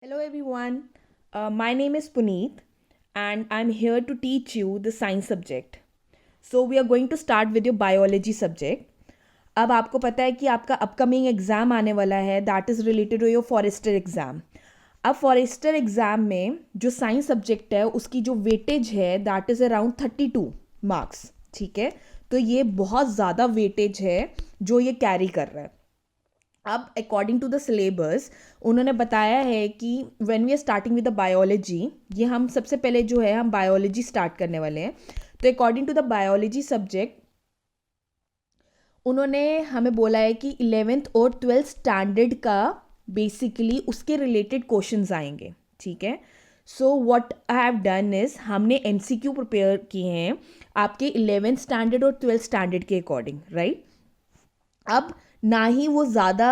Hello everyone, my name is Puneet and I'm here to teach you the science subject. So we are going to start with your biology subject. अब आपको पता है कि आपका upcoming exam आने वाला है that is related to your forester exam. अब फॉरेस्टर एग्ज़ाम में जो साइंस सब्जेक्ट है उसकी जो वेटेज है दैट इज़ अराउंड 32 मार्क्स. ठीक है, तो ये बहुत ज़्यादा वेटेज है जो ये कैरी कर रहा है. अब अकॉर्डिंग टू द सिलेबस उन्होंने बताया है कि when we are starting with the biology, ये हम सबसे पहले जो है हम बायोलॉजी स्टार्ट करने वाले हैं. तो according to the biology subject उन्होंने हमें बोला है कि 11th और 12th स्टैंडर्ड का बेसिकली उसके रिलेटेड क्वेश्चंस आएंगे. ठीक है, so what I have done is हमने एमसीक्यू प्रिपेयर किए हैं आपके 11th स्टैंडर्ड और 12th स्टैंडर्ड के अकॉर्डिंग, राइट. अब ना ही वो ज़्यादा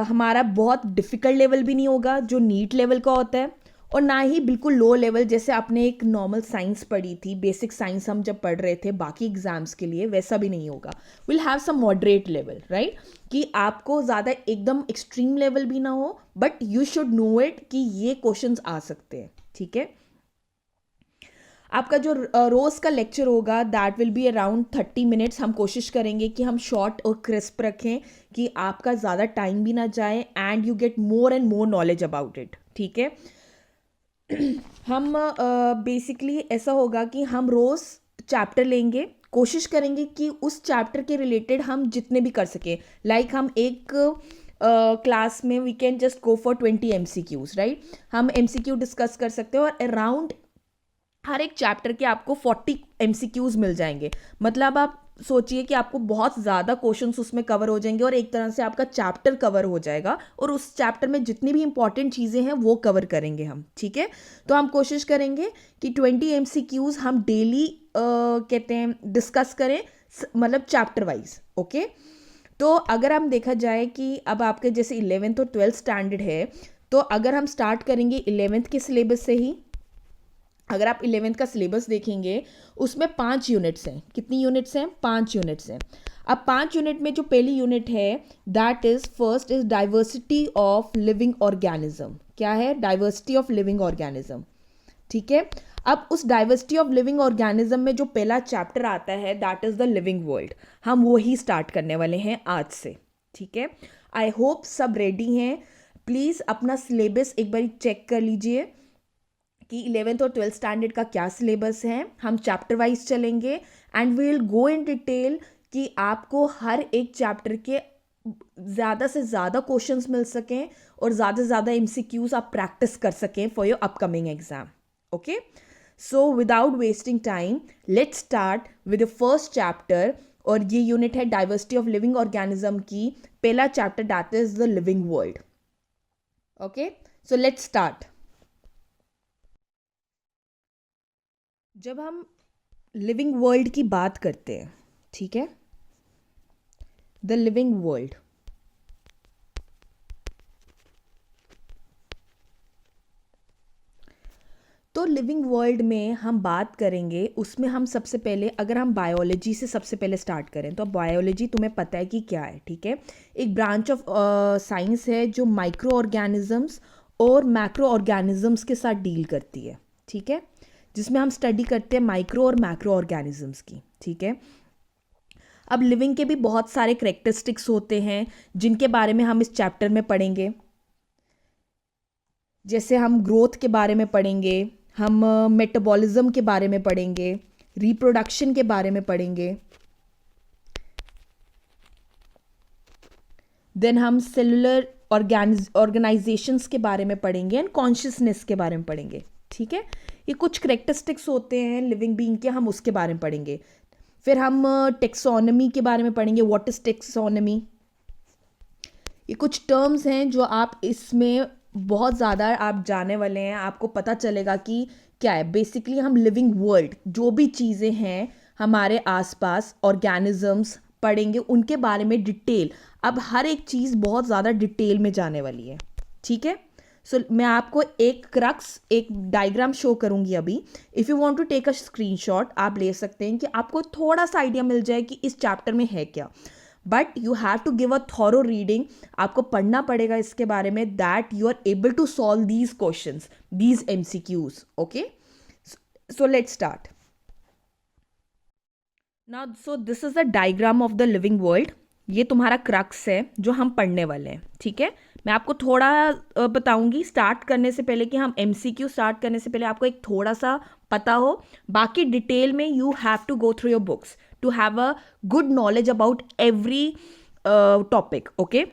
हमारा बहुत डिफ़िकल्ट लेवल भी नहीं होगा जो नीट लेवल का होता है, और ना ही बिल्कुल लो लेवल जैसे आपने एक नॉर्मल साइंस पढ़ी थी, बेसिक साइंस हम जब पढ़ रहे थे बाकी एग्जाम्स के लिए, वैसा भी नहीं होगा. Will have some moderate level, right, कि आपको ज़्यादा एकदम एक्सट्रीम लेवल भी ना हो but you should know it कि ये क्वेश्चंस आ सकते हैं. ठीक है, आपका जो रोज़ का लेक्चर होगा that will be around 30 minutes. हम कोशिश करेंगे कि हम शॉर्ट और क्रिस्प रखें कि आपका ज़्यादा टाइम भी ना जाए and you get more and more knowledge about it. ठीक है, हम बेसिकली ऐसा होगा कि हम रोज़ चैप्टर लेंगे, कोशिश करेंगे कि उस चैप्टर के रिलेटेड हम जितने भी कर सकें. लाइक हम एक क्लास में we can just go for 20 MCQs, right. हम MCQ डिस्कस कर सकते हैं और अराउंड हर एक चैप्टर के आपको 40 MCQs मिल जाएंगे. मतलब आप सोचिए कि आपको बहुत ज़्यादा क्वेश्चंस उसमें कवर हो जाएंगे और एक तरह से आपका चैप्टर कवर हो जाएगा और उस चैप्टर में जितनी भी इंपॉर्टेंट चीज़ें हैं वो कवर करेंगे हम. ठीक है, तो हम कोशिश करेंगे कि 20 MCQs हम डेली कहते हैं डिस्कस करें, मतलब चैप्टर वाइज. ओके, तो अगर हम देखा जाए कि अब आपके जैसे 11th और 12th स्टैंडर्ड है, तो अगर हम स्टार्ट करेंगे 11th के सिलेबस से ही, अगर आप 11th का सिलेबस देखेंगे उसमें 5 यूनिट्स हैं. कितनी यूनिट्स हैं? 5 यूनिट्स हैं. अब 5 यूनिट में जो पहली यूनिट है that is first is diversity of living organism. क्या है? Diversity of living organism. ठीक है, अब उस डाइवर्सिटी ऑफ लिविंग ऑर्गेनिज्म में जो पहला चैप्टर आता है that is the living world. हम वो ही स्टार्ट करने वाले हैं आज से. ठीक है, आई होप सब रेडी हैं. प्लीज़ अपना सिलेबस एक बार चेक कर लीजिए कि 11th और 12th स्टैंडर्ड का क्या सिलेबस है. हम चैप्टर वाइज चलेंगे and we will go in detail कि आपको हर एक चैप्टर के ज़्यादा से ज़्यादा क्वेश्चंस मिल सकें और ज़्यादा से ज़्यादा MCQs आप प्रैक्टिस कर सकें for your upcoming exam. Okay, so without wasting time let's start with the first chapter. और ये यूनिट है डाइवर्सिटी ऑफ लिविंग ऑर्गेनिज्म की पहला chapter that is the living world. Okay, so let's start. जब हम living world की बात करते हैं, ठीक है, द लिविंग वर्ल्ड, तो लिविंग वर्ल्ड में हम बात करेंगे उसमें हम सबसे पहले अगर हम बायोलॉजी से सबसे पहले स्टार्ट करें तो बायोलॉजी तुम्हें पता है कि क्या है. ठीक है, एक ब्रांच ऑफ साइंस है जो माइक्रो ऑर्गेनिजम्स और मैक्रो ऑर्गेनिजम्स के साथ डील करती है. ठीक है, जिसमें हम स्टडी करते हैं माइक्रो और मैक्रो ऑर्गेनिजम्स की. ठीक है, अब लिविंग के भी बहुत सारे करेक्टरिस्टिक्स होते हैं जिनके बारे में हम इस चैप्टर में पढ़ेंगे. जैसे हम ग्रोथ के बारे में पढ़ेंगे, हम मेटाबॉलिज्म के बारे में पढ़ेंगे, रिप्रोडक्शन के बारे में पढ़ेंगे, देन हम सेलुलर ऑर्गेनाइजेशंस के बारे में पढ़ेंगे एंड कॉन्शियसनेस के बारे में पढ़ेंगे. ठीक है, ये कुछ करेक्टरिस्टिक्स होते हैं लिविंग बीइंग के, हम उसके बारे में पढ़ेंगे. फिर हम टेक्सोनमी के बारे में पढ़ेंगे. What is taxonomy? ये कुछ टर्म्स हैं जो आप इसमें बहुत ज़्यादा आप जाने वाले हैं, आपको पता चलेगा कि क्या है. बेसिकली हम लिविंग वर्ल्ड जो भी चीज़ें हैं हमारे आसपास ऑर्गेनिजम्स पढ़ेंगे, उनके बारे में डिटेल. अब हर एक चीज़ बहुत ज़्यादा डिटेल में जाने वाली है. ठीक है, सो मैं आपको एक क्रक्स एक डायग्राम शो करूंगी अभी. If you want to take a screenshot आप ले सकते हैं कि आपको थोड़ा सा आइडिया मिल जाए कि इस चैप्टर में है क्या. But you have to give a thorough reading, आपको पढ़ना पड़ेगा इसके बारे में, that you are able to solve these questions, these MCQs. Okay, so let's start now. So this is the diagram of the living world. ये तुम्हारा crux है जो हम पढ़ने वाले हैं. ठीक है, मैं आपको थोड़ा बताऊंगी स्टार्ट करने से पहले कि हम MCQ स्टार्ट करने से पहले आपको एक थोड़ा सा पता हो. बाकी डिटेल में you have to go through your books to have a good knowledge about every topic. Okay,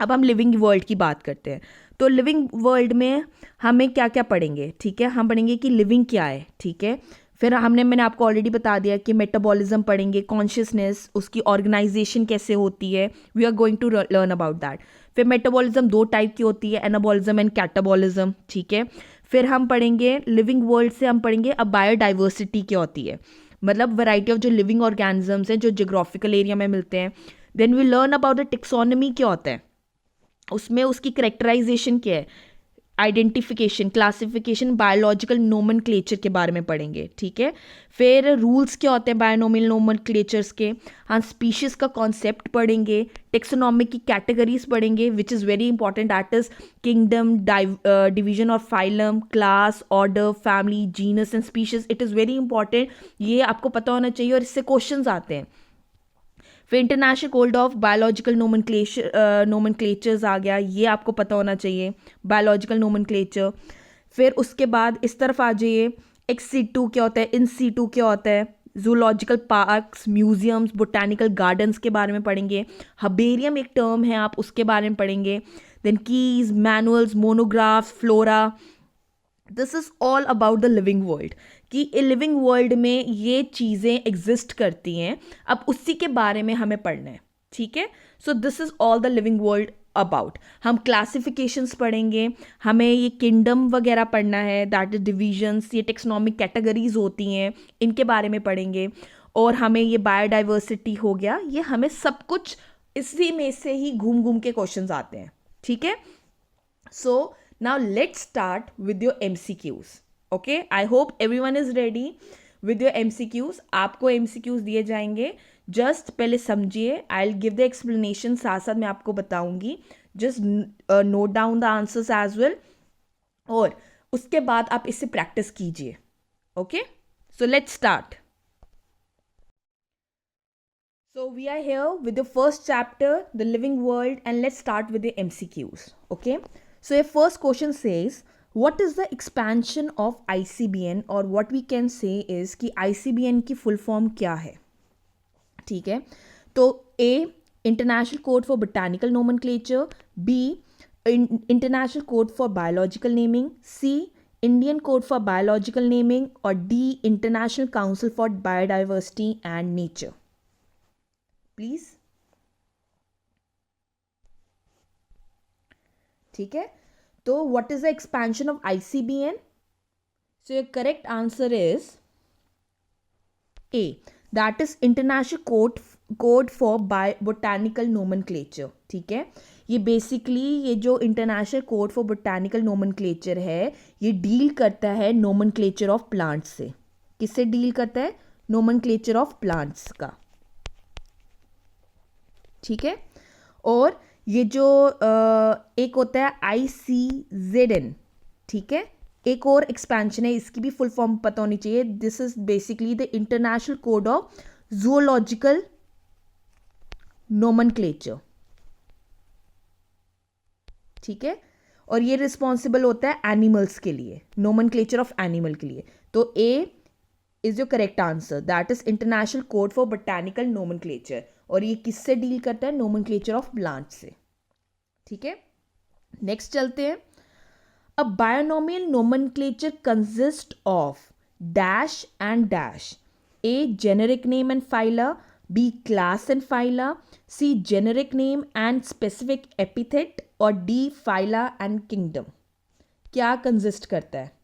अब हम लिविंग वर्ल्ड की बात करते हैं. तो लिविंग वर्ल्ड में हमें क्या क्या पढ़ेंगे. ठीक है, हम पढ़ेंगे कि लिविंग क्या है. ठीक है, फिर मैंने आपको ऑलरेडी बता दिया कि मेटाबॉलिज्म पढ़ेंगे, कॉन्शियसनेस, उसकी ऑर्गेनाइजेशन कैसे होती है, we are going to learn about that. फिर मेटाबॉलिज्म 2 टाइप की होती है, एनाबॉलिज्म एंड कैटाबॉलिज्म. ठीक है, फिर हम पढ़ेंगे लिविंग वर्ल्ड से हम पढ़ेंगे अब बायोडाइवर्सिटी क्या होती है, मतलब वैरायटी ऑफ जो लिविंग ऑर्गेनिजम्स हैं जो जियोग्राफिकल एरिया में मिलते हैं. Then we learn about the taxonomy क्या होता है, उसमें उसकी करेक्टराइजेशन क्या है, आइडेंटिफिकेशन, क्लासिफिकेशन, बायोलॉजिकल नोमेनक्लेचर के बारे में पढ़ेंगे. ठीक है, फिर रूल्स क्या होते हैं बायोनोमियल नोमेनक्लेचर्स के. हाँ, स्पीशीज़ का कॉन्सेप्ट पढ़ेंगे, टेक्सोनॉमिक की कैटेगरीज पढ़ेंगे which is very important, that is kingdom, division और phylum, class, order, family, genus and species. It is very important, ये आपको पता होना चाहिए और इससे क्वेश्चन आते हैं. फिर इंटरनेशनल कोड ऑफ बायोलॉजिकल नोमेनक्लेचर्स आ गया, ये आपको पता होना चाहिए, बायोलॉजिकल नोमेनक्लेचर. फिर उसके बाद इस तरफ आ जाइए, एक्स सीटू क्या होता है, इन सीटू क्या होता है, zoological parks, museums, botanical gardens के बारे में पढ़ेंगे. हबेरियम एक टर्म है, आप उसके बारे में पढ़ेंगे. Then keys, manuals, monographs, flora. This is all about the living world, कि लिविंग वर्ल्ड में ये चीज़ें एग्जिस्ट करती हैं, अब उसी के बारे में हमें पढ़ना है. ठीक है, सो this is all the living world about. हम क्लासिफिकेशंस पढ़ेंगे, हमें ये किंगडम वगैरह पढ़ना है, दैट इज डिविजन्स, ये टेक्सोनॉमिक कैटेगरीज होती हैं, इनके बारे में पढ़ेंगे. और हमें ये बायोडाइवर्सिटी हो गया, ये हमें सब कुछ इसी में से ही घूम घूम के क्वेश्चंस आते हैं. ठीक है, सो now let's start with your MCQs. Okay, I hope everyone is ready with your MCQs. आपको MCQs दिए जाएंगे, जस्ट पहले समझिए. I'll give the explanation, साथ साथ मैं आपको बताऊंगी. Just note down the answers as well, और उसके बाद आप इससे प्रैक्टिस कीजिए. Okay, so let's start. So we are here with the first chapter, the living world, and let's start with the MCQs. Okay. So your first question says, what is the expansion of ICBN, or what we can say is कि ICBN की full form क्या है. ठीक है, तो A, International Code for Botanical Nomenclature, B, International Code for Biological Naming, C, Indian Code for Biological Naming, और D, International Council for Biodiversity and Nature. Please. ठीक है, तो what is the expansion of ICBN? So your correct answer is A, that is International Code for Botanical Nomenclature. ठीक है, ये basically ये जो international code for botanical nomenclature है, ये डील करता है नोमेनक्लेचर ऑफ प्लांट्स से. किससे डील करता है? नोमेनक्लेचर ऑफ प्लांट्स का. ठीक है, और ये जो एक होता है ICZN. ठीक है, एक और एक्सपेंशन है, इसकी भी फुल फॉर्म पता होनी चाहिए. This is basically the international code of zoological nomenclature. ठीक है, और ये रिस्पॉन्सिबल होता है एनिमल्स के लिए, नोमेनक्लेचर ऑफ एनिमल के लिए. तो A is your correct answer, that is international code for botanical nomenclature. और ये किससे डील करता है? नोमेनक्लेचर ऑफ प्लांट से. ठीक है, नेक्स्ट चलते हैं. A binomial nomenclature consist of dash and dash. A, generic name and phyla, B, class and phyla, C, generic name and specific epithet, और D, फाइला एंड किंगडम. क्या consist करता है?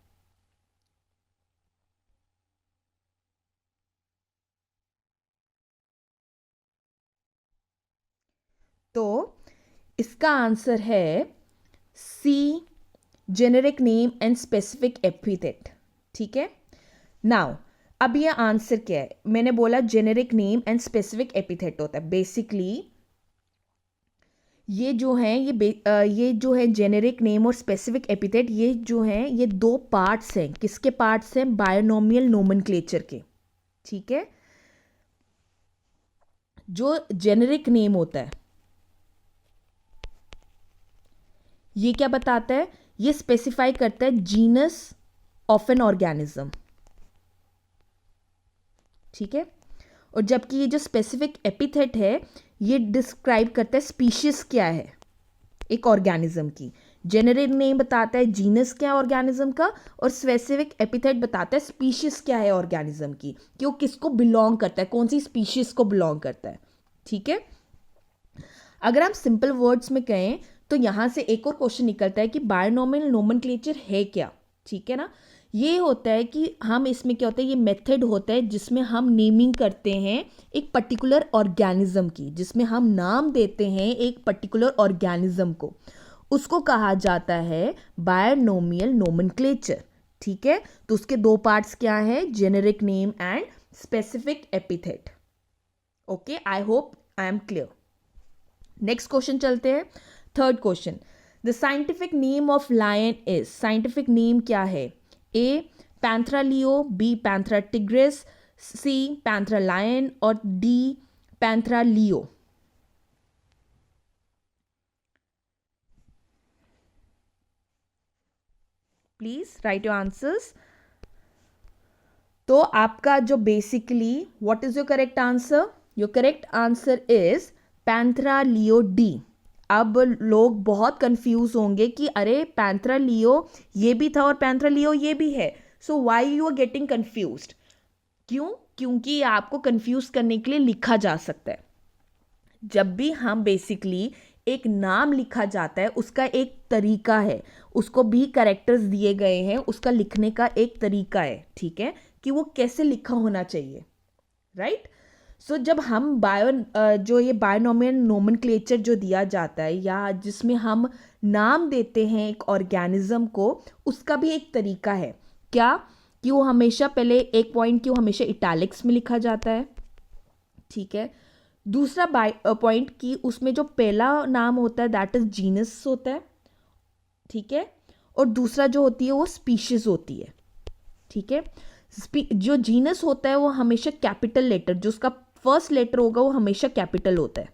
तो इसका आंसर है C, generic name and specific epithet. ठीक है, now अब ये आंसर क्या है, मैंने बोला generic name and specific epithet होता है। बेसिकली ये जो है ये जो है जेनेरिक नेम और स्पेसिफिक एपिथेट, ये जो है ये दो पार्ट्स हैं। किसके पार्ट्स हैं? बायोनोमियल नोमेनक्लेचर के। ठीक है, जो जेनेरिक नेम होता है ये क्या बताता है? ये स्पेसिफाई करता है जीनस ऑफ एन ऑर्गेनिज्म। ठीक है, और जबकि ये जो स्पेसिफिक एपिथेट है ये डिस्क्राइब करता है स्पीशीज क्या है एक ऑर्गेनिज्म की। जेनेरिक नेम बताता है जीनस क्या है ऑर्गेनिज्म का, और स्पेसिफिक एपिथेट बताता है स्पीशीज क्या है ऑर्गेनिज्म की, कि वो किसको बिलोंग करता है, कौन सी स्पीशीज को बिलोंग करता है। ठीक है, अगर हम सिंपल वर्ड्स में कहें तो यहां से एक और क्वेश्चन निकलता है कि बायोनोमियल नोमेनक्लेचर है क्या। ठीक है ना, ये होता है कि हम इसमें क्या होता है, ये मेथड होता है जिसमें हम नेमिंग करते हैं एक पर्टिकुलर ऑर्गेनिज्म की, जिसमें हम नाम देते हैं एक पर्टिकुलर ऑर्गेनिज्म को, उसको कहा जाता है बायोनोमियल नोमेनक्लेचर। ठीक है, तो उसके दो पार्ट्स क्या है? Generic name and specific epithet. Okay, I hope I am clear. Next question चलते हैं, third question. The scientific name of lion is, scientific name क्या है? A Panthera leo, B Panthera tigris, C Panthera lion, और D Panthera leo. Please write your answers. तो आपका जो basically what is your correct answer? Your correct answer is Panthera leo D. अब लोग बहुत confuse होंगे कि अरे पैंथरा लियो ये भी था और पैंथरा लियो ये भी है, so why you are getting confused? क्यों? क्योंकि आपको कंफ्यूज करने के लिए लिखा जा सकता है। जब भी हम बेसिकली एक नाम लिखा जाता है उसका एक तरीका है, उसको भी कैरेक्टर्स दिए गए हैं, उसका लिखने का एक तरीका है। ठीक है, कि वो कैसे लिखा होना चाहिए, राइट? सो जब हम जो ये बायोनोमियल नोमेनक्लेचर जो दिया जाता है या जिसमें हम नाम देते हैं एक ऑर्गेनिज्म को, उसका भी एक तरीका है। क्या? कि वो हमेशा पहले एक पॉइंट कि वो हमेशा इटैलिक्स में लिखा जाता है। ठीक है, दूसरा पॉइंट कि उसमें जो पहला नाम होता है दैट इज जीनस होता है। ठीक है, और दूसरा जो होती है वो स्पीशीज होती है। ठीक है, जो जीनस होता है वो हमेशा कैपिटल लेटर, जो उसका फर्स्ट लेटर होगा वो हमेशा कैपिटल होता है,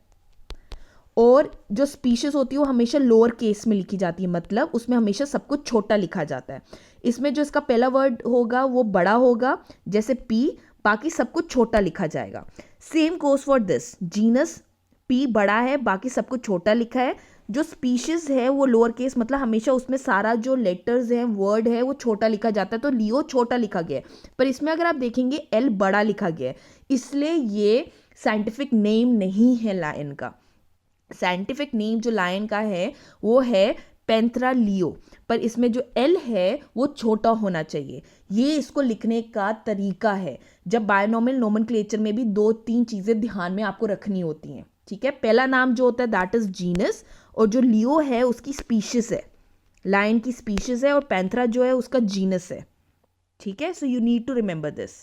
और जो स्पीशीज होती है वो हमेशा लोअर केस में लिखी जाती है, मतलब उसमें हमेशा सब कुछ छोटा लिखा जाता है। इसमें जो इसका पहला वर्ड होगा वो बड़ा होगा, जैसे पी, बाकी सब कुछ छोटा लिखा जाएगा। Same goes for this, genus P बड़ा है, बाकी सब कुछ छोटा लिखा है। जो स्पीशीज है वो लोअर केस, मतलब हमेशा उसमें सारा जो लेटर्स हैं, वर्ड है, वो छोटा लिखा जाता है, तो लियो छोटा लिखा गया है। पर इसमें अगर आप देखेंगे एल बड़ा लिखा गया है, इसलिए ये साइंटिफिक नेम नहीं है लायन का। साइंटिफिक नेम जो लायन का है वो है पैंथरा लियो, पर इसमें जो एल है वो छोटा होना चाहिए। ये इसको लिखने का तरीका है। जब बायोनोमियल नोमेनक्लेचर में भी दो तीन चीज़ें ध्यान में आपको रखनी होती हैं। ठीक है, पहला नाम जो होता है दैट इज जीनस, और जो लियो है उसकी स्पीशीज है, लायन की स्पीशीज है, और पैंथरा जो है उसका जीनस है। ठीक है, so you need to remember this.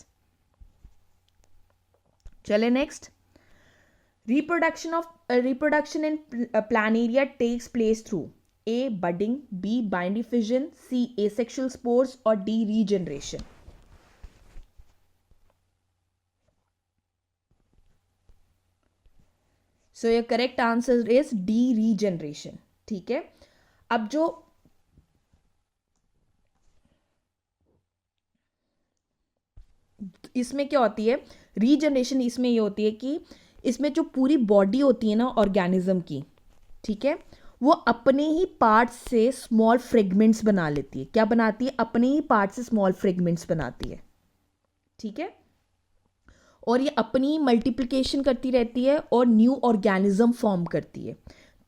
चले next. Reproduction in planaria takes place through A. budding, B. binary fission, C. asexual spores, or D. regeneration. So your correct answer is D. regeneration. ठीक है, अब जो इसमें क्या होती है regeneration, इसमें ये होती है कि इसमें जो पूरी बॉडी होती है ना ऑर्गेनिज्म की, ठीक है, वो अपने ही पार्ट्स से स्मॉल फ्रेगमेंट्स बना लेती है। क्या बनाती है? अपने ही पार्ट से स्मॉल फ्रेगमेंट्स बनाती है। ठीक है, और ये अपनी मल्टीप्लिकेशन करती रहती है और न्यू ऑर्गेनिज्म फॉर्म करती है।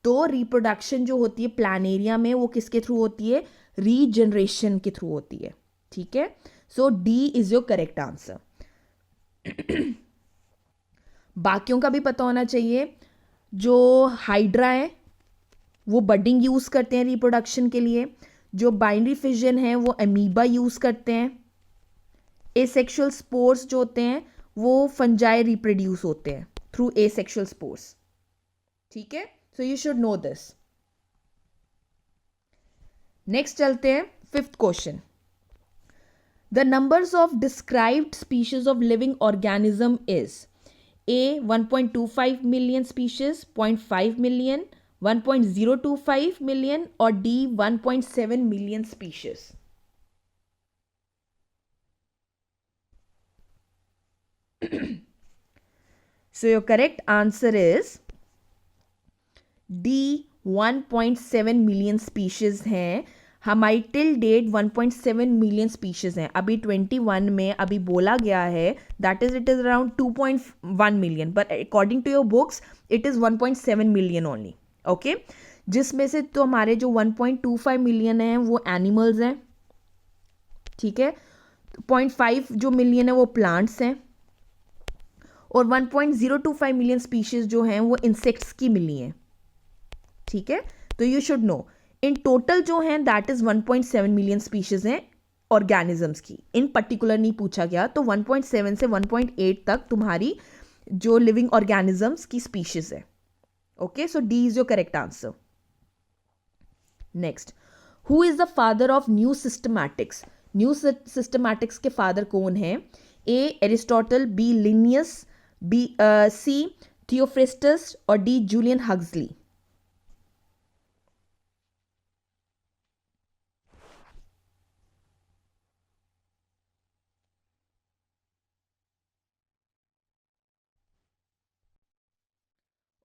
तो रिप्रोडक्शन जो होती है प्लानेरिया में वो किसके थ्रू होती है? रीजनरेशन के थ्रू होती है। ठीक है, so D is your correct answer. बाकियों का भी पता होना चाहिए। जो हाइड्रा है वो बडिंग यूज़ करते हैं रिप्रोडक्शन के लिए। जो बाइनरी फिजन है वो अमीबा यूज़ करते हैं। एसेक्सुअल स्पोर्स जो होते हैं वो फंजाई रिप्रोड्यूस होते हैं थ्रू एसेक्सुअल स्पोर्स, ठीक है, so you should know this. Next चलते हैं fifth question. The numbers of described species of living organism is A 1.25 million species, 0.5 million, 1.025 million और D 1.7 million species. So your correct answer is D 1.7 million species हैं। हमारी till date 1.7 million species हैं। अभी 21 में अभी बोला गया है that is it is around 2.1 million, but according to your books it is 1.7 million only. Okay, जिसमें से तो हमारे जो 1.25 मिलियन हैं वो एनिमल्स हैं, ठीक है, 0.5 जो मिलियन है वो प्लांट्स हैं और 1.025 मिलियन स्पीशीज जो हैं वो इंसेक्ट्स की मिली हैं, ठीक है। तो you should no in total जो हैं दैट इज 1.7 मिलियन स्पीशीज हैं ऑर्गेनिजम्स की। इन पर्टिकुलर नहीं पूछा गया, तो 1.7 से 1.8 तक तुम्हारी जो लिविंग ऑर्गेनिजम्स की स्पीशीज है। Okay, so D is your correct answer. Next, who is the father of new systematics? New systematics के फादर कौन हैं? A Aristotle, B Linnaeus, B C Theophrastus और D Julian Huxley.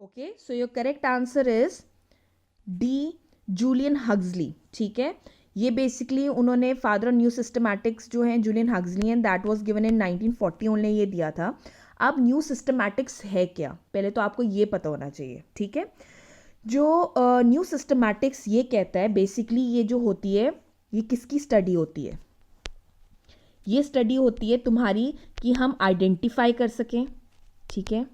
Okay, so your correct answer is D Julian Huxley, ठीक है। ये basically उन्होंने father of new systematics जो हैं Julian Huxley and that was given in 1940 उन्होंने ये दिया था। अब न्यू सिस्टमैटिक्स है क्या, पहले तो आपको ये पता होना चाहिए, ठीक है। जो न्यू सिस्टमैटिक्स ये कहता है बेसिकली ये जो होती है ये किसकी स्टडी होती है? ये स्टडी होती है तुम्हारी कि हम आइडेंटिफाई कर सकें, ठीक है।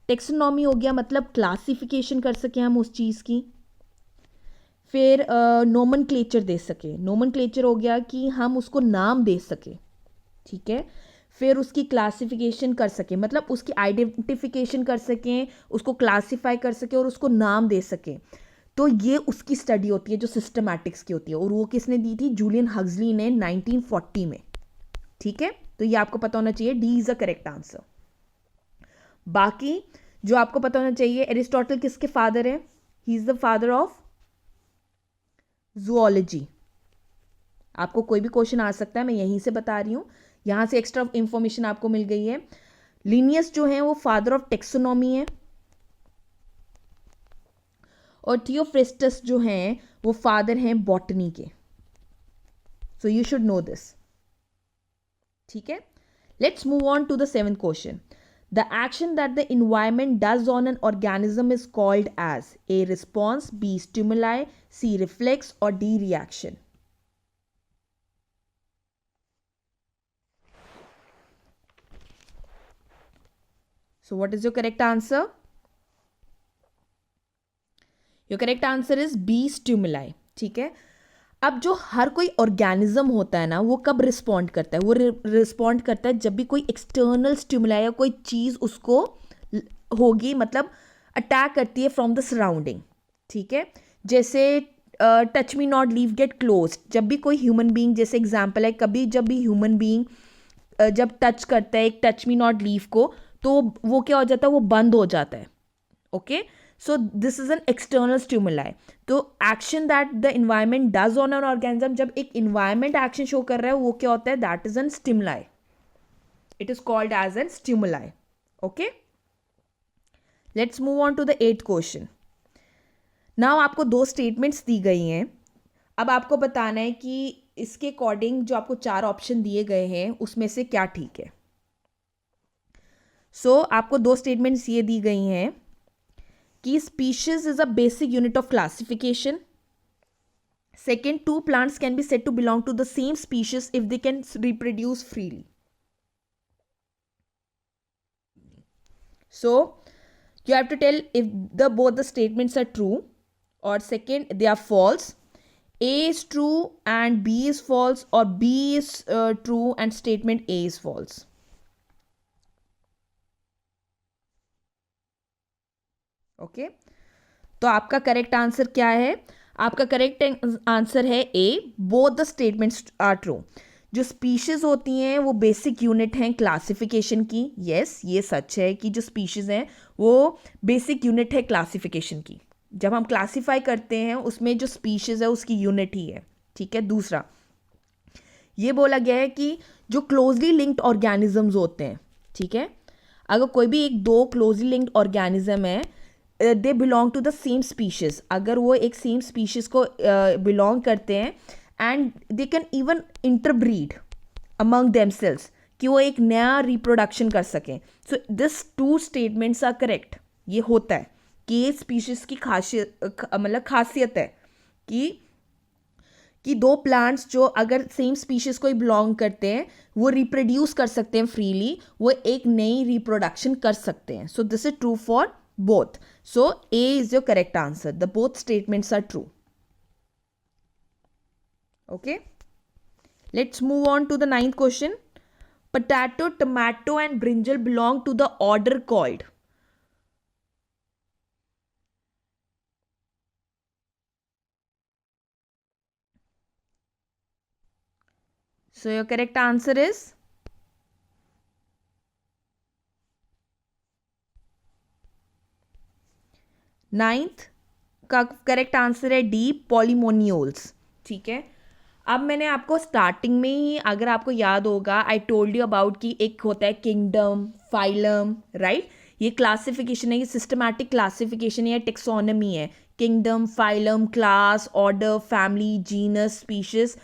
टेक्सोनॉमी हो गया मतलब क्लासिफिकेशन कर सकें हम उस चीज़ की। फिर नोमेनक्लेचर दे सके, नोमेनक्लेचर हो गया कि हम उसको नाम दे सके, ठीक है। फिर उसकी क्लासिफिकेशन कर सके मतलब उसकी आइडेंटिफिकेशन कर सकें, उसको क्लासीफाई कर सके और उसको नाम दे सके। तो ये उसकी स्टडी होती है जो सिस्टमैटिक्स की होती है, और वो किसने दी थी? जूलियन हक्सली ने 1940 में, ठीक है। तो ये आपको पता होना चाहिए, D is the correct answer. बाकी जो आपको पता होना चाहिए, एरिस्टोटल किसके फादर है? He is the father of zoology. आपको कोई भी क्वेश्चन आ सकता है, मैं यहीं से बता रही हूं, यहां से एक्स्ट्रा इंफॉर्मेशन आपको मिल गई है। लिनियस जो है वो फादर ऑफ टेक्सोनॉमी है और थियोफ्रिस्टस जो हैं वो फादर हैं बॉटनी के। So you should know this, ठीक है। Let's move on to the seventh question. The action that the environment does on an organism is called as A. Response, B. Stimuli, C. Reflex or D. Reaction. So what is your correct answer? Your correct answer is B. Stimuli. ठीक है। अब जो हर कोई organism होता है ना वो कब रिस्पॉन्ड करता है? वो रिस्पॉन्ड करता है जब भी कोई एक्सटर्नल स्टिमुलाई या कोई चीज़ उसको होगी, मतलब अटैक करती है फ्रॉम द सराउंडिंग, ठीक है। जैसे touch me not leave get close, जब भी कोई ह्यूमन बीइंग, जैसे एग्जांपल है, कभी जब भी ह्यूमन बीइंग जब टच करता है एक टच मी नॉट लीव को, तो वो क्या हो जाता है? वो बंद हो जाता है। Okay, so this is an external stimuli. तो action that the environment does on an organism, जब एक environment action show कर रहा है वो क्या होता है? that is an stimuli. It is called as an stimuli. Okay, let's move on to the 8th question. Now आपको दो statements दी गई हैं, अब आपको बताना है कि इसके अकॉर्डिंग जो आपको 4 ऑप्शन दिए गए हैं उसमें से क्या ठीक है। सो आपको दो स्टेटमेंट्स ये दी गई हैं कि species is a basic unit of classification. Second, two plants can be said to belong to the same species if they can reproduce freely. So you have to tell if both the statements are true, or second they are false. A is true and B is false, or B is true and statement A is false? Okay, तो आपका correct answer क्या है? आपका correct answer है A, both the statements are true. जो species होती हैं वो बेसिक यूनिट हैं क्लासिफिकेशन की। यस, ये सच है कि जो स्पीशीज हैं वो बेसिक यूनिट है क्लासिफिकेशन की। जब हम क्लासीफाई करते हैं उसमें जो स्पीशीज है उसकी यूनिट ही है। ठीक है, दूसरा ये बोला गया है कि जो क्लोजली लिंक्ड ऑर्गेनिजम्स होते हैं, ठीक है, अगर कोई भी एक दो क्लोजली लिंक्ड ऑर्गेनिज्म है, they belong to the same species, अगर वो एक सेम स्पीशीज को बिलोंग करते हैं and they can even interbreed among themselves, कि वो एक नया रिप्रोडक्शन कर सकें। So this two statements are correct. ये होता है कि ये स्पीशीज की मतलब खासियत है कि दो प्लांट्स जो अगर सेम स्पीशीज को ही बिलोंग करते हैं वो रिप्रोड्यूस कर सकते हैं फ्रीली, वो एक नई रिप्रोडक्शन कर सकते हैं। सो this is true for both. So A is your correct answer. The both statements are true. Okay. Let's move on to the ninth question. Potato, tomato and brinjal belong to the order called. So your correct answer is ninth का correct answer है D, Polemoniales. ठीक है, अब मैंने आपको starting में ही, अगर आपको याद होगा, आई टोल्ड यू अबाउट कि एक होता है किंगडम, फाइलम, राइट। ये क्लासिफिकेशन है, ये सिस्टमैटिक क्लासिफिकेशन या टेक्सोनमी है। Kingdom, phylum, class, order, family, genus, species,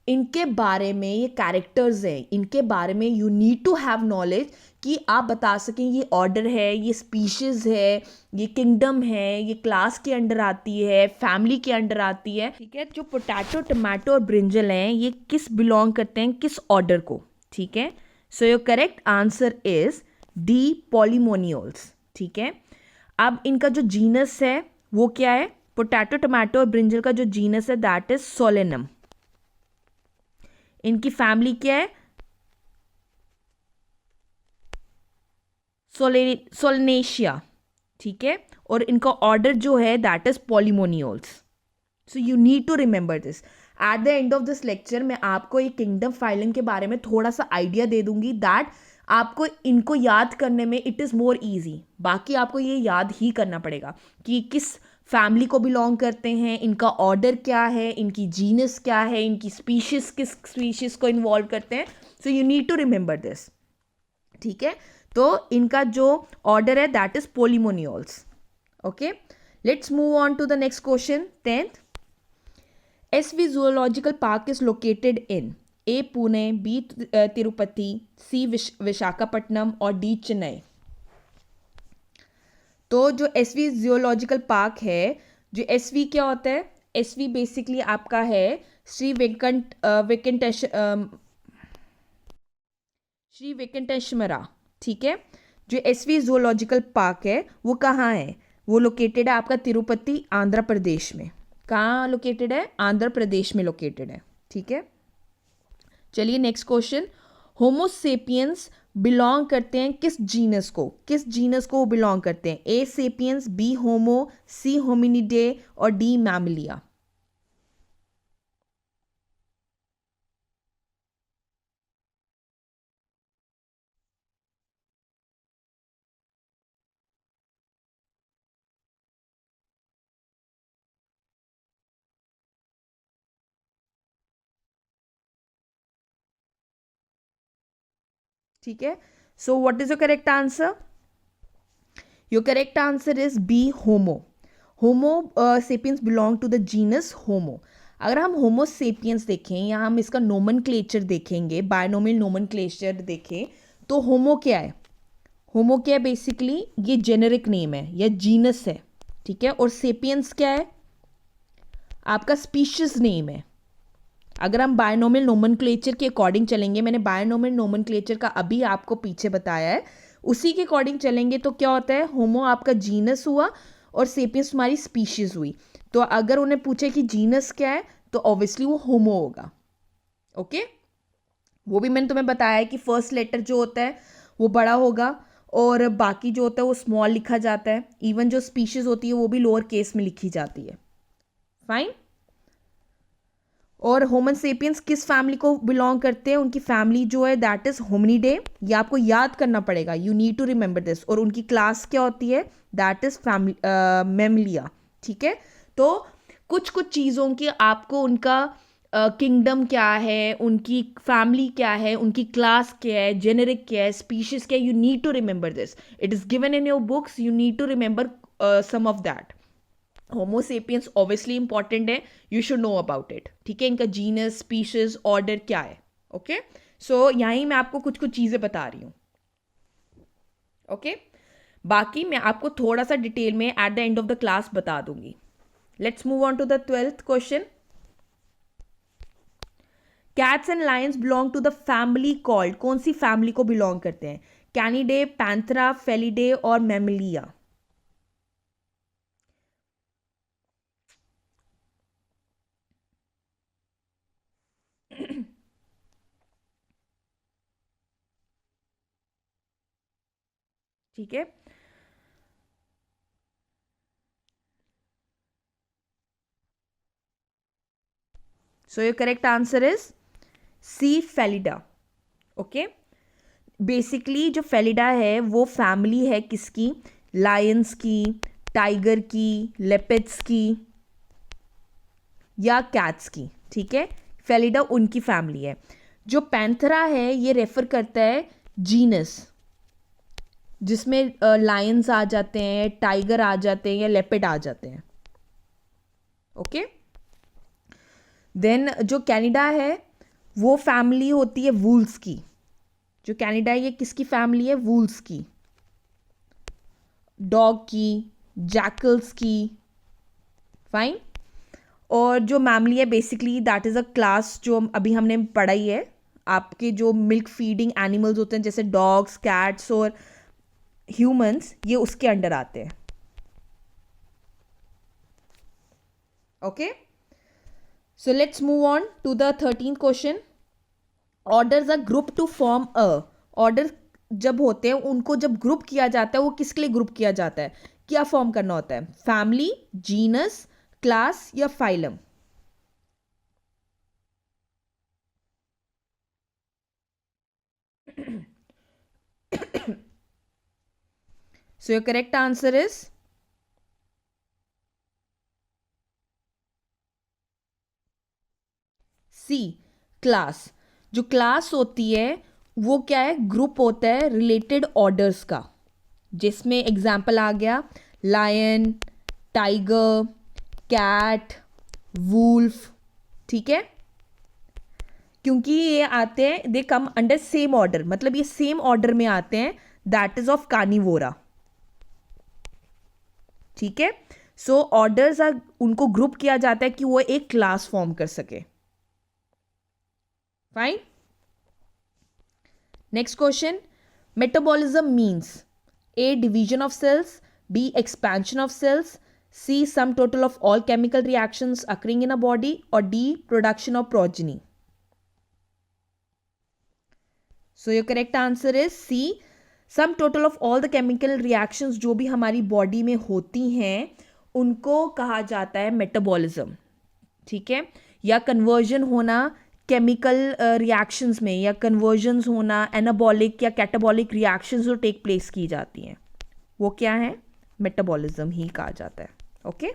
इनके बारे में ये कैरेक्टर्स हैं, इनके बारे में you need to have knowledge कि आप बता सकें ये ऑर्डर है, ये स्पीशीज है, ये किंगडम है, ये क्लास के अंडर आती है, फैमिली के अंडर आती है। ठीक है, जो पोटैटो, टमाटो और ब्रिंजल हैं ये किस बिलोंग करते हैं, किस ऑर्डर को? ठीक है, so your correct answer is D, Polemoniales. ठीक है, अब इनका जो जीनस है वो क्या है? पोटैटो, टमाटो और ब्रिंजल का जो जीनस है दैट इज सोलेनम। इनकी फैमिली क्या है? सोलेनेशिया। ठीक है, और इनका ऑर्डर जो है that is Polemoniales. So you need to remember this. At the end of this lecture मैं आपको एक किंगडम फाइलम के बारे में थोड़ा सा आइडिया दे दूंगी, दैट आपको इनको याद करने में इट इज़ मोर ईजी। बाकी आपको ये याद ही करना पड़ेगा कि किस फैमिली को बिलोंग करते हैं, इनका ऑर्डर क्या है, इनकी जीनस क्या है, इनकी स्पीशीज किस स्पीशीज को इन्वॉल्व करते हैं। So you need to remember this. ठीक है, तो इनका जो ऑर्डर है that is Polemoniales. Okay, let's move on to the next question, 10th। SV Zoological Park is located in A. Pune, B. Tirupati, C. Visakhapatnam और D. Chennai. तो जो SV geological park है, जो SV क्या होता है? SV बेसिकली आपका है श्री वेंकटेश्वरा। ठीक है, जो SV जियोलॉजिकल पार्क है वो कहाँ है? वो लोकेटेड है आपका तिरुपति, आंध्र प्रदेश में। कहाँ लोकेटेड है? आंध्र प्रदेश में लोकेटेड है। ठीक है, चलिए नेक्स्ट क्वेश्चन। होमोसेपियंस बिलोंग करते हैं किस जीनस को? किस जीनस को वो बिलोंग करते हैं? A sapiens, B Homo, C Hominidae और डी मैमलिया। ठीक है, so what is your correct answer? Your correct answer is B, Homo. Homo sapiens belong to the genus Homo. अगर हम होमो सेपियंस देखें या हम इसका नोमेनक्लेचर देखेंगे, बायनोमियल नोमेनक्लेचर देखें, तो होमो क्या है? होमो क्या है? बेसिकली ये जेनेरिक नेम है या जीनस है। ठीक है, और सेपियंस क्या है? आपका स्पीशीज नेम है। अगर हम बायनोमियल नोमेनक्लेचर के अकॉर्डिंग चलेंगे, मैंने बायनोमियल नोमेनक्लेचर का अभी आपको पीछे बताया है, उसी के अकॉर्डिंग चलेंगे तो क्या होता है? होमो आपका जीनस हुआ और सेपियंस हमारी स्पीशीज हुई। तो अगर उन्हें पूछे कि जीनस क्या है, तो ऑब्वियसली वो होमो होगा। ओके, वो भी मैंने तुम्हें बताया है कि फर्स्ट लेटर जो होता है वो बड़ा होगा और बाकी जो होता है वो स्मॉल लिखा जाता है। इवन जो स्पीशीज होती है वो भी लोअर केस में लिखी जाती है। फाइन। और होमन सेपियंस किस फैमिली को बिलोंग करते हैं? उनकी फैमिली जो है दैट इज होमिनिडे। ये आपको याद करना पड़ेगा, you need to remember this. और उनकी क्लास क्या होती है? That is family Mammalia. ठीक है, तो कुछ कुछ चीज़ों की आपको उनका किंगडम क्या है, उनकी फैमिली क्या है, उनकी क्लास क्या है, जेनेरिक क्या है, स्पीशीज क्या है, you need to remember this. It is given in your books, you need to remember some of that. Homo sapiens obviously important है, you should know about it. ठीक है, इनका जीनस, स्पीशीज, ऑर्डर क्या है। ओके, सो यहीं मैं आपको कुछ कुछ चीज़ें बता रही हूँ। ओके, बाकी मैं आपको थोड़ा सा डिटेल में at the end of the class बता दूंगी। Let's move on to the 12th question. Cats and lions belong to the family called, कौन सी फैमिली को बिलोंग करते हैं? कैनिडे, पैंथरा, फेलिडे और मैमलिया। ठीक है, so your correct answer is C, Felidae. Okay, basically जो फेलिडा है वो फैमिली है किसकी? लायंस की, टाइगर की, लेपिड्स की या कैट्स की। ठीक है, फेलिडा उनकी फैमिली है। जो पैंथरा है ये रेफर करता है जीनस, जिसमें लायंस आ जाते हैं, टाइगर आ जाते हैं या लेपिड आ जाते हैं। ओके, देन जो कैनिडा है वो फैमिली होती है वूल्स की। जो कैनिडा है ये किसकी फैमिली है? वूल्स की, डॉग की, जैकल्स की। फाइन। और जो मैमली है basically that is a class जो अभी हमने पढ़ाई है। आपके जो मिल्क फीडिंग एनिमल्स होते हैं जैसे डॉग्स, कैट्स और ह्यूमंस, ये उसके अंडर आते हैं। Okay, so let's move on to the 13th question. Orders are group to form a, order जब होते हैं उनको जब ग्रुप किया जाता है वो किसके लिए ग्रुप किया जाता है? क्या फॉर्म करना होता है? फैमिली, जीनस, क्लास या phylum? So your correct answer is C, class. जो क्लास होती है वो क्या है? ग्रुप होता है रिलेटेड ऑर्डर्स का, जिसमें एग्जाम्पल आ गया लायन, टाइगर, कैट, वूल्फ। ठीक है, क्योंकि ये आते हैं, दे कम अंडर सेम ऑर्डर, मतलब ये सेम ऑर्डर में आते हैं, दैट इज ऑफ कार्निवोरा। ठीक है, सो ऑर्डर्स आर, उनको ग्रुप किया जाता है कि वो एक क्लास फॉर्म कर सके। Fine. Next question. Metabolism means A, division of cells, B, expansion of cells, C, sum total of all chemical reactions occurring in a body, और D, production of progeny. So your correct answer is C, sum total of all the chemical reactions जो भी हमारी body में होती हैं उनको कहा जाता है मेटाबॉलिज्म। ठीक है, या कन्वर्जन होना केमिकल रिएक्शंस में, या कन्वर्जन्स होना एनाबॉलिक या कैटाबॉलिक रिएक्शंस जो टेक प्लेस की जाती हैं, वो क्या है? मेटाबॉलिज्म ही कहा जाता है। Okay,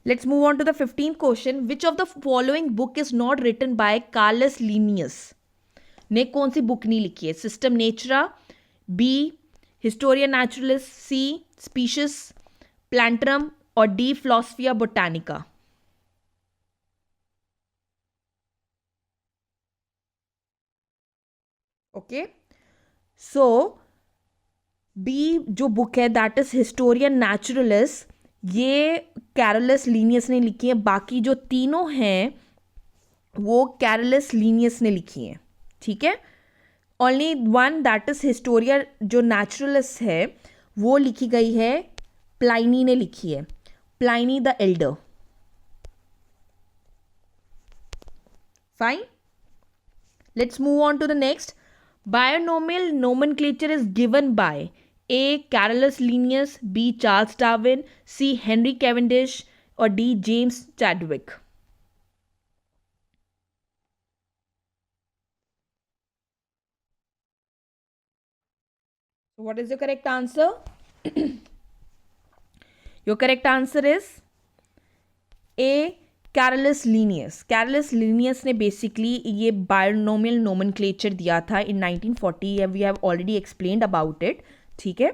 let's move on to the 15th question. Which of the following book is not written by Carolus Linnaeus? ने कौन सी बुक नहीं लिखी है? Systema Naturae, B, Historia Naturalis, C, Species Plantarum, और D, Philosophia Botanica. Okay, so B जो book है that is Historia Naturalis, ये कैरोलस लीनियस ने लिखी है। बाकी जो तीनों हैं वो कैरोलस लीनियस ने लिखी हैं। ठीक है, only one that is Historia जो नेचुरलिस है वो लिखी गई है, प्लाइनी ने लिखी है, Pliny the Elder. Fine. Let's move on to the next. Binomial nomenclature is given by A. Carolus Linnaeus, B. Charles Darwin, C. Henry Cavendish, or D. James Chadwick. So what is your correct answer? Your correct answer is A. Carolus Linnaeus. Carolus Linnaeus ने basically ये binomial nomenclature दिया था in 1940. We have already explained about it. ठीक है.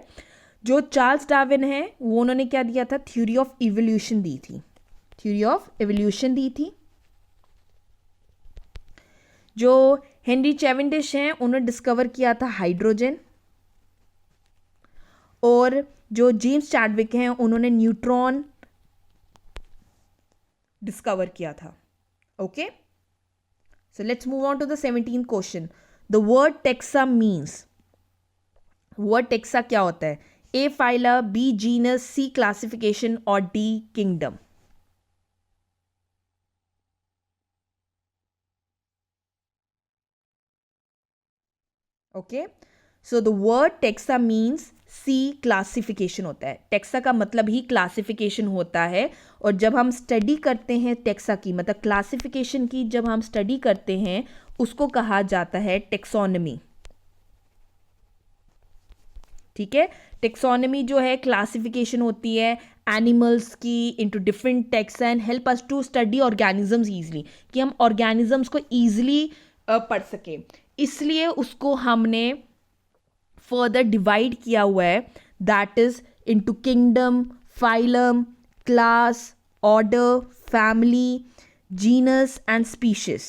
जो Charles Darwin है वो उन्होंने क्या दिया था? थ्योरी ऑफ इवोल्यूशन दी थी. थ्योरी ऑफ इवोल्यूशन दी थी. जो हेनरी कैवेंडिश हैं उन्होंने डिस्कवर किया था हाइड्रोजन. और जो जेम्स चैडविक हैं उन्होंने न्यूट्रॉन डिस्कवर किया था. Okay. So let's move on to the 17th question. The word taxa means. Word taxa क्या होता है? A phyla, B genus, C classification और D kingdom. Okay. So the word taxa means C classification होता है. Taxa का मतलब ही classification होता है. और जब हम स्टडी करते हैं टेक्सा की मतलब क्लासिफिकेशन की जब हम स्टडी करते हैं उसको कहा जाता है टेक्सोनमी. ठीक है. टेक्सोनमी जो है क्लासिफिकेशन होती है एनिमल्स की into different taxa and help us to study organisms easily, कि हम ऑर्गेनिजम्स को ईजिली पढ़ सकें. इसलिए उसको हमने फर्दर डिवाइड किया हुआ है. That is into kingdom, phylum, class, order, family, genus and species.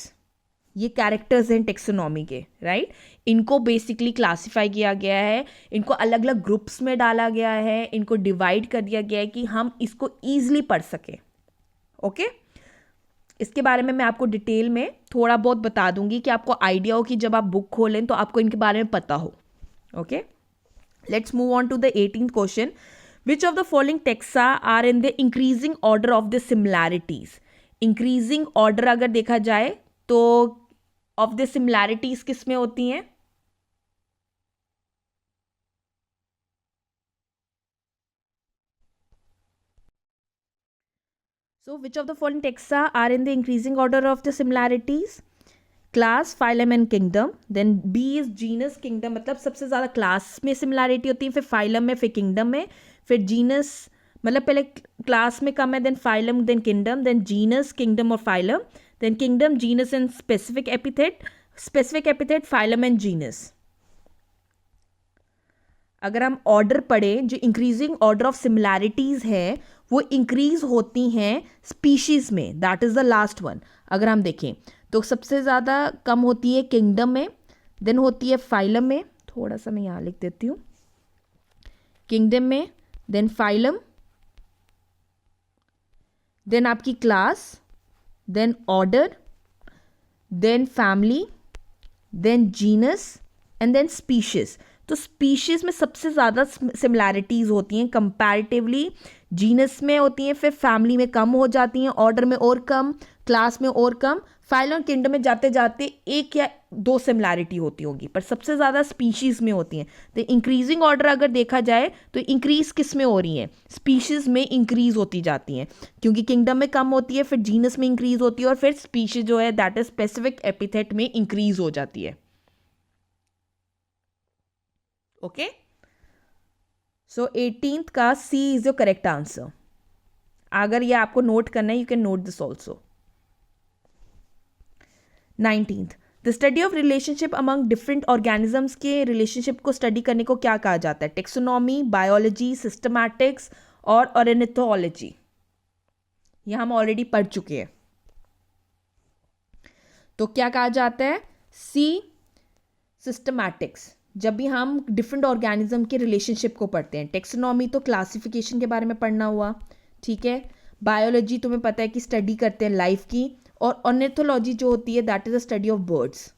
ये कैरेक्टर्स हैं टेक्सोनॉमी के. राइट. इनको बेसिकली क्लासिफाई किया गया है. इनको अलग अलग ग्रुप्स में डाला गया है. इनको डिवाइड कर दिया गया है कि हम इसको ईजिली पढ़ सकें. ओके. इसके बारे में मैं आपको डिटेल में थोड़ा बहुत बता दूंगी कि आपको आइडिया हो कि जब आप बुक खोलें तो आपको इनके बारे में पता हो. Okay. Let's move on to the 18th question. Which of the following taxa are in the increasing order of the similarities. Increasing order अगर देखा जाए तो ऑफ द सिमिलैरिटीज किस में होती हैं? So which of the following taxa are in the increasing order of the similarities? Class, phylum and kingdom. Then B is genus, kingdom मतलब सबसे ज़्यादा class में similarity होती है, फिर phylum में, फिर kingdom में, फिर genus मतलब पहले class में कम है, then phylum, then kingdom, then genus, kingdom और phylum, then kingdom, genus and specific epithet, phylum and genus. अगर हम ऑर्डर पढ़ें जो इंक्रीजिंग ऑर्डर ऑफ सिमिलैरिटीज है वो इंक्रीज होती हैं स्पीशीज में. That is the last one. अगर हम देखें तो सबसे ज़्यादा कम होती है किंगडम में, देन होती है फाइलम में. थोड़ा सा मैं यहाँ लिख देती हूँ. किंगडम में, देन फाइलम, देन आपकी class, then order, then family, then genus and then species. तो स्पीशीज में सबसे ज़्यादा सिमिलैरिटीज़ होती हैं कंपैरेटिवली. जीनस में होती हैं, फिर फैमिली में कम हो जाती हैं, ऑर्डर में और कम, क्लास में और कम, फाइलम और किंगडम में जाते जाते एक या दो सिमिलैरिटी होती होगी, पर सबसे ज़्यादा स्पीशीज़ में होती हैं. तो इंक्रीजिंग ऑर्डर अगर देखा जाए तो इंक्रीज़ किस में हो रही हैं? स्पीशीज़ में इंक्रीज़ होती जाती हैं, क्योंकि किंगडम में कम होती है, फिर जीनस में इंक्रीज़ होती है और फिर स्पीशीज जो है दैट इज स्पेसिफिक एपिथेट में इंक्रीज़ हो जाती है. ओके. सो 18th का सी इज योर करेक्ट आंसर. अगर ये आपको नोट करना है you can note this also. 19th, the study of relationship among different organisms के रिलेशनशिप को स्टडी करने को क्या कहा जाता है? टेक्सोनॉमी, बायोलॉजी, सिस्टमैटिक्स और ऑर्निथोलॉजी. ये हम ऑलरेडी पढ़ चुके हैं. तो क्या कहा जाता है? सी सिस्टमैटिक्स. जब भी हम डिफरेंट ऑर्गेनिज्म के रिलेशनशिप को पढ़ते हैं. टेक्सोनॉमी तो क्लासिफिकेशन के बारे में पढ़ना हुआ. ठीक है. बायोलॉजी तुम्हें पता है कि स्टडी करते हैं लाइफ की. और ऑर्निथोलॉजी जो होती है that is a study of birds.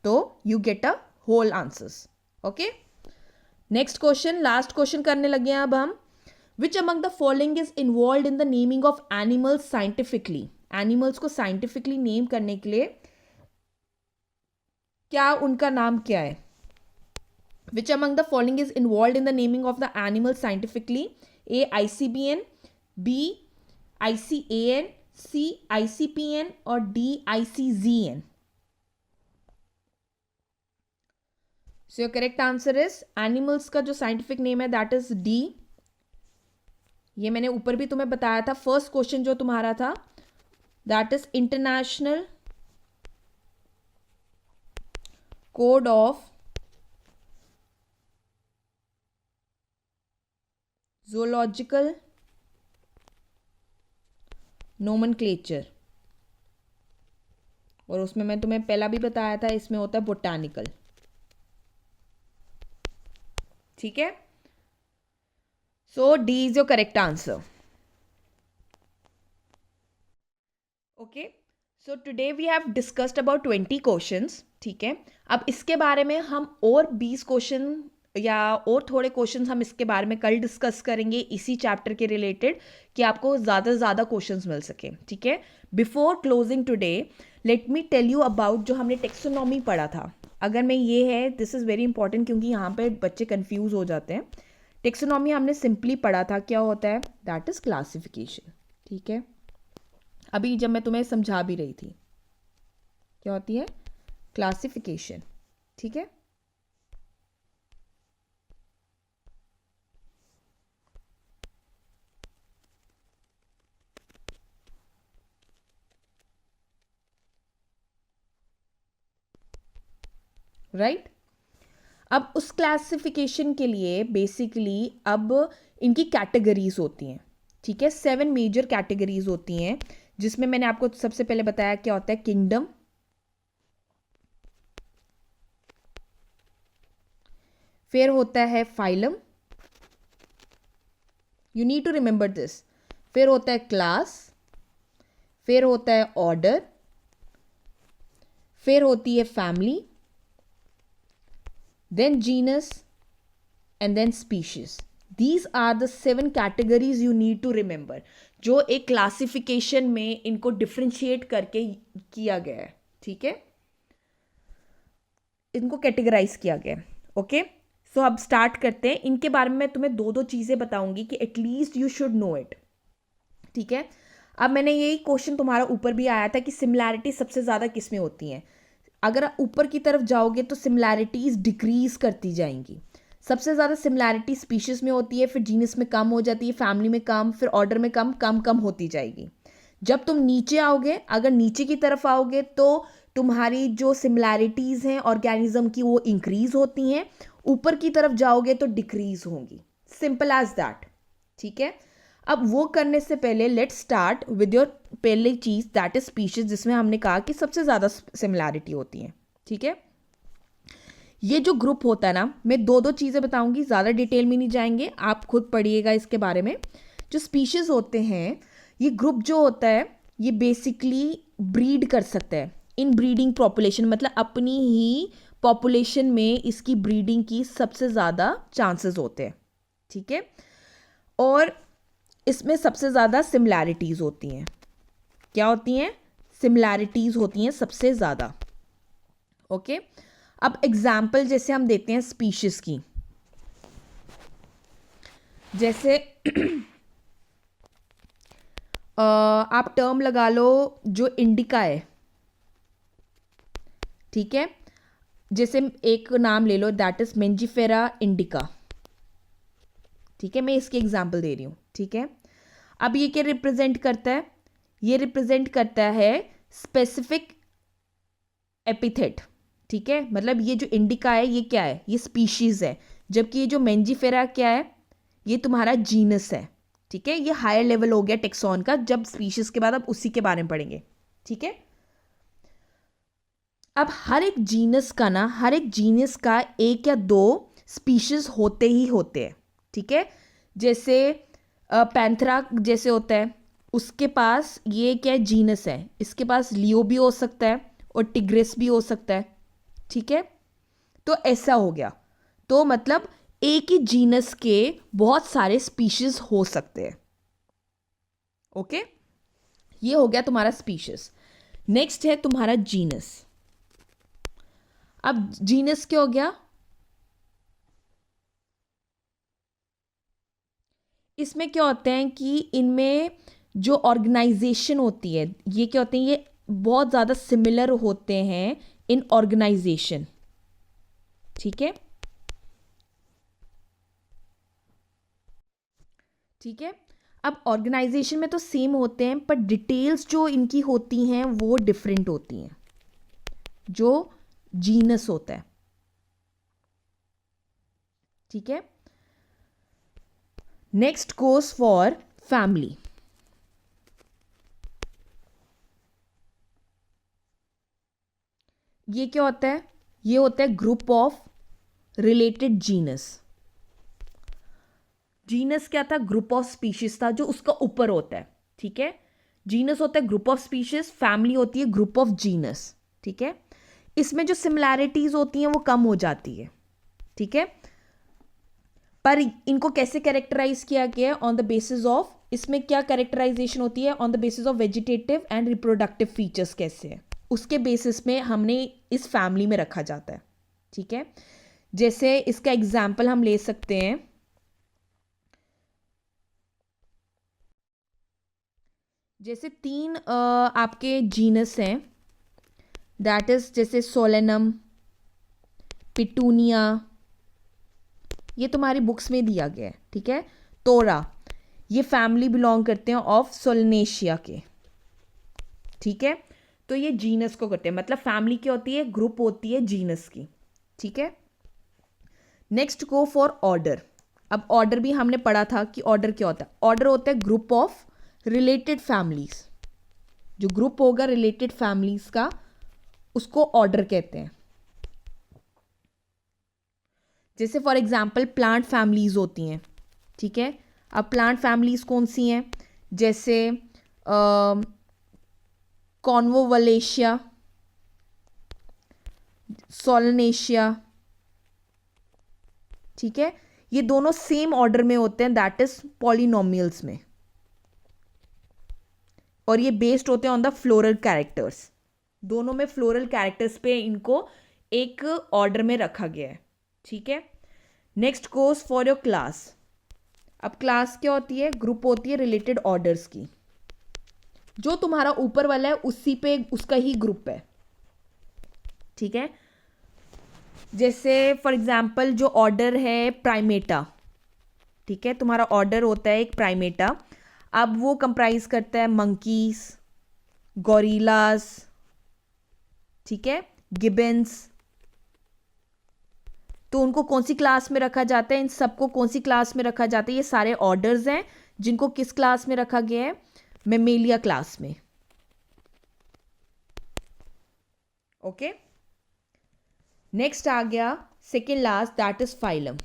तो you get a whole answers. Okay. Next question, last question करने लगे हैं अब हम. Which among the following is involve in the naming of animals scientifically. Animals को साइंटिफिकली नेम करने के लिए क्या उनका नाम क्या है? Which among the following is involved in the naming of the animal scientifically? A. ICBN, B. ICAN, C. ICPN और D. ICZN. So your correct answer is animals का जो scientific name है that is D. ये मैंने ऊपर भी तुम्हें बताया था. फर्स्ट क्वेश्चन जो तुम्हारा था that is international code of zoological nomenclature. और उसमें मैं तुम्हें पहला भी बताया था इसमें होता है बोटानिकल. ठीक है. So D is your correct answer. Okay. So today we have discussed about 20 questions. ठीक है. अब इसके बारे में हम और 20 क्वेश्चन या और थोड़े क्वेश्चंस हम इसके बारे में कल डिस्कस करेंगे इसी चैप्टर के रिलेटेड कि आपको ज़्यादा से ज़्यादा क्वेश्चंस मिल सके. ठीक है. Before closing today let me tell you about जो हमने टेक्सोनॉमी पढ़ा था. अगर मैं ये है दिस इज़ वेरी इंपॉर्टेंट क्योंकि यहाँ पे बच्चे कंफ्यूज हो जाते हैं. टेक्सोनॉमी हमने सिंपली पढ़ा था. क्या होता है? That is classification. ठीक है. अभी जब मैं तुम्हें समझा भी रही थी क्या होती है क्लासिफिकेशन. ठीक है. राइट. अब उस क्लासिफिकेशन के लिए बेसिकली अब इनकी कैटेगरीज होती हैं. ठीक है. 7 मेजर कैटेगरीज होती हैं जिसमें मैंने आपको सबसे पहले बताया क्या होता है किंगडम, फिर होता है phylum, you need to remember this, फिर होता है क्लास, फिर होता है ऑर्डर, फिर होती है family, then genus and then species. These are the 7 categories you need to remember जो एक क्लासिफिकेशन में इनको डिफ्रेंशिएट करके किया गया है. ठीक है. इनको कैटेगराइज किया गया है. ओके. सो अब स्टार्ट करते हैं. इनके बारे में मैं तुम्हें दो चीज़ें बताऊंगी कि at least you should know it. ठीक है. अब मैंने यही क्वेश्चन तुम्हारा ऊपर भी आया था कि सिमिलैरिटी सबसे ज़्यादा किस में होती हैं. अगर ऊपर की तरफ जाओगे तो सिमिलैरिटीज़ डिक्रीज करती जाएंगी. सबसे ज़्यादा सिमिलैरिटी स्पीशीज़ में होती है, फिर जीनस में कम हो जाती है, फैमिली में कम, फिर ऑर्डर में कम कम कम होती जाएगी. जब तुम नीचे आओगे, अगर नीचे की तरफ आओगे तो तुम्हारी जो सिमिलैरिटीज़ हैं ऑर्गेनिज्म की वो इंक्रीज होती हैं. ऊपर की तरफ जाओगे तो डिक्रीज होंगी. Simple as that. ठीक है. अब वो करने से पहले लेट्स स्टार्ट विद योर पहली चीज़ दैट इज स्पीशीज जिसमें हमने कहा कि सबसे ज़्यादा सिमिलैरिटी होती है. ठीक है. ये जो ग्रुप होता है ना, मैं दो चीज़ें बताऊंगी, ज़्यादा डिटेल में नहीं जाएंगे, आप खुद पढ़िएगा इसके बारे में. जो स्पीशीज होते हैं ये ग्रुप जो होता है ये बेसिकली ब्रीड कर सकता है इन ब्रीडिंग पॉपुलेशन, मतलब अपनी ही पॉपुलेशन में इसकी ब्रीडिंग की सबसे ज़्यादा चांसेस होते हैं. ठीक है. और इसमें सबसे ज़्यादा सिमिलैरिटीज़ होती हैं. क्या होती हैं? सिमिलैरिटीज़ होती हैं सबसे ज़्यादा. ओके. अब एग्जाम्पल जैसे हम देते हैं स्पीशीज़ की, जैसे आप टर्म लगा लो जो इंडिका है. ठीक है. जैसे एक नाम ले लो दैट इज मेंजिफेरा इंडिका. ठीक है. मैं इसकी एग्जाम्पल दे रही हूँ. ठीक है. अब ये क्या रिप्रेजेंट करता है? ये रिप्रेजेंट करता है स्पेसिफिक एपिथेट. ठीक है. मतलब ये जो इंडिका है ये क्या है? ये स्पीशीज़ है. जबकि ये जो मेंजिफेरा क्या है? ये तुम्हारा जीनस है. ठीक है. ये हायर लेवल हो गया टेक्सॉन का. जब स्पीशीज़ के बाद अब उसी के बारे में पढ़ेंगे. ठीक है. अब हर एक जीनस का एक या दो स्पीशीज़ होते ही होते हैं. ठीक है. जैसे पैंथरा जैसे होता है, उसके पास ये क्या है? जीनस है. इसके पास लियो भी हो सकता है और टिग्रिस भी हो सकता है. ठीक है. तो ऐसा हो गया. तो मतलब एक ही जीनस के बहुत सारे स्पीशीज हो सकते हैं. ओके. ये हो गया तुम्हारा स्पीशीज. नेक्स्ट है तुम्हारा जीनस. अब जीनस क्या हो गया, इसमें क्या होता है कि इनमें जो ऑर्गेनाइजेशन होती है, ये क्या होते हैं, ये बहुत ज़्यादा सिमिलर होते हैं इन ऑर्गेनाइजेशन, ठीक है, ठीक है। अब ऑर्गेनाइजेशन में तो सेम होते हैं, पर डिटेल्स जो इनकी होती हैं वो डिफरेंट होती हैं, जो जीनस होता है, ठीक है। Next goes for family. ये क्या होता है, ये होता है group of related genus. Genus क्या था, ग्रुप ऑफ स्पीशीज था जो उसका ऊपर होता है, ठीक है। जीनस होता है ग्रुप ऑफ स्पीशीज, फैमिली होती है ग्रुप ऑफ जीनस, ठीक है। इसमें जो सिमिलैरिटीज होती हैं वो कम हो जाती है, ठीक है। पर इनको कैसे कैरेक्टराइज किया गया है, ऑन द बेसिस ऑफ, इसमें क्या कैरेक्टराइजेशन होती है, on the basis of vegetative and reproductive features कैसे है, उसके बेसिस में हमने इस फैमिली में रखा जाता है, ठीक है। जैसे इसका एग्जाम्पल हम ले सकते हैं, जैसे तीन आपके जीनस हैं, दैट इज जैसे सोलेनम, पिटूनिया, ये तुम्हारी बुक्स में दिया गया है, ठीक है। तोरा, ये फैमिली बिलोंग करते हैं ऑफ सोलनेशिया के, ठीक है। तो ये जीनस को करते हैं, मतलब फैमिली क्या होती है, ग्रुप होती है जीनस की, ठीक है। Next go for order. अब ऑर्डर भी हमने पढ़ा था कि ऑर्डर क्या होता है, ऑर्डर होता है ग्रुप ऑफ रिलेटेड फैमिलीज, जो ग्रुप होगा रिलेटेड फैमिलीज का उसको ऑर्डर कहते हैं। जैसे फॉर एग्जाम्पल प्लांट फैमिलीज होती हैं, ठीक है। अब प्लांट फैमिलीज कौन सी हैं, जैसे कॉन्वोवलेशिया, सोलनेशिया, ठीक है। ये दोनों सेम ऑर्डर में होते हैं, दैट इज पॉलिनोमियल्स में, और ये बेस्ड होते हैं ऑन द फ्लोरल कैरेक्टर्स, दोनों में फ्लोरल कैरेक्टर्स पे इनको एक ऑर्डर में रखा गया है, ठीक है। Next goes for your class. अब क्लास क्या होती है, ग्रुप होती है रिलेटेड ऑर्डर्स की, जो तुम्हारा ऊपर वाला है उसी पे उसका ही ग्रुप है, ठीक है। जैसे फॉर एग्जाम्पल जो ऑर्डर है प्राइमेटा, ठीक है, तुम्हारा ऑर्डर होता है एक प्राइमेटा। अब वो कंप्राइज करता है मंकीज, गोरिल्लास, ठीक है, गिबन्स। तो उनको कौन सी क्लास में रखा जाता है, इन सबको कौन सी क्लास में रखा जाता है, ये सारे ऑर्डर्स हैं जिनको किस क्लास में रखा गया है, मेमेलिया क्लास में, ओके। नेक्स्ट आ गया second last, that is phylum.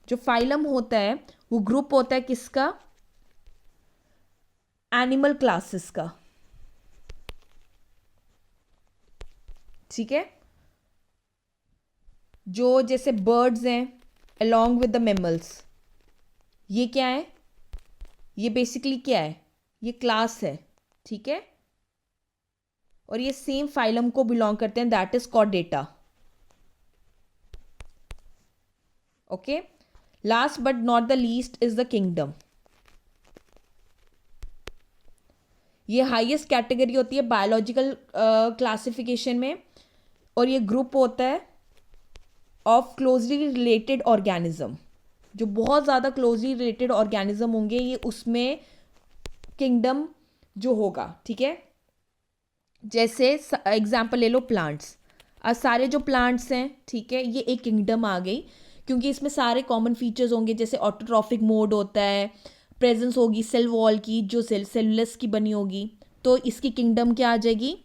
जो फाइलम होता है वो ग्रुप होता है किसका, एनिमल क्लासेस का, ठीक है। जो जैसे बर्ड्स हैं अलोंग विद द मैमल्स, ये क्या है, ये बेसिकली क्या है, ये क्लास है, ठीक है। और ये सेम फाइलम को बिलोंग करते हैं, that is Chordata, okay. Last but not the least is the kingdom. ये हाईएस्ट कैटेगरी होती है बायोलॉजिकल क्लासिफिकेशन में, और ये ग्रुप होता है ऑफ क्लोजली रिलेटेड ऑर्गेनिज्म, जो बहुत ज़्यादा क्लोजली रिलेटेड ऑर्गेनिज्म होंगे ये उसमें किंगडम जो होगा, ठीक है। जैसे एग्जाम्पल ले लो प्लांट्स, सारे जो प्लांट्स हैं, ठीक है, ये एक किंगडम आ गई, क्योंकि इसमें सारे कॉमन फीचर्स होंगे, जैसे ऑटोट्रॉफिक मोड होता है, प्रेजेंस होगी सेल वॉल की जो सेलुलस की बनी होगी, तो इसकी किंगडम क्या आ जाएगी,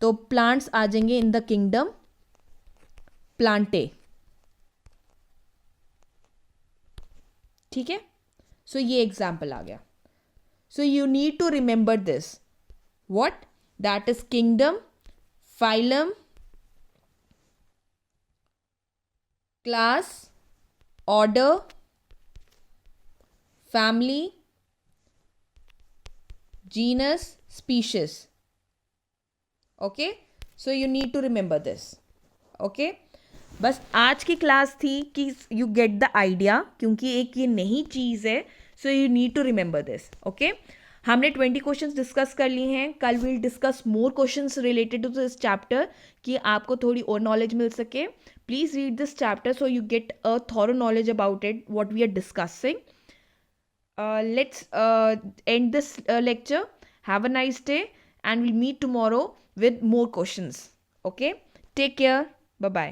तो प्लांट्स आ जाएंगे इन द किंगडम प्लांटे, ठीक है। सो ये एग्जाम्पल आ गया। So you need to remember this, what, that is kingdom, phylum, class, order, family, genus, species, okay. So you need to remember this. Okay बस आज की क्लास थी कि यू गेट द आइडिया, क्योंकि एक ये नई चीज़ है, so you need to remember this. Okay हमने 20 क्वेश्चंस डिस्कस कर लिए हैं, कल will discuss more questions related to this chapter कि आपको थोड़ी और नॉलेज मिल सके। Please read this chapter so you get a thorough knowledge about it what we are discussing. Let's end this lecture. Have a nice day, and we'll meet tomorrow with more questions. Okay, take care. Bye bye.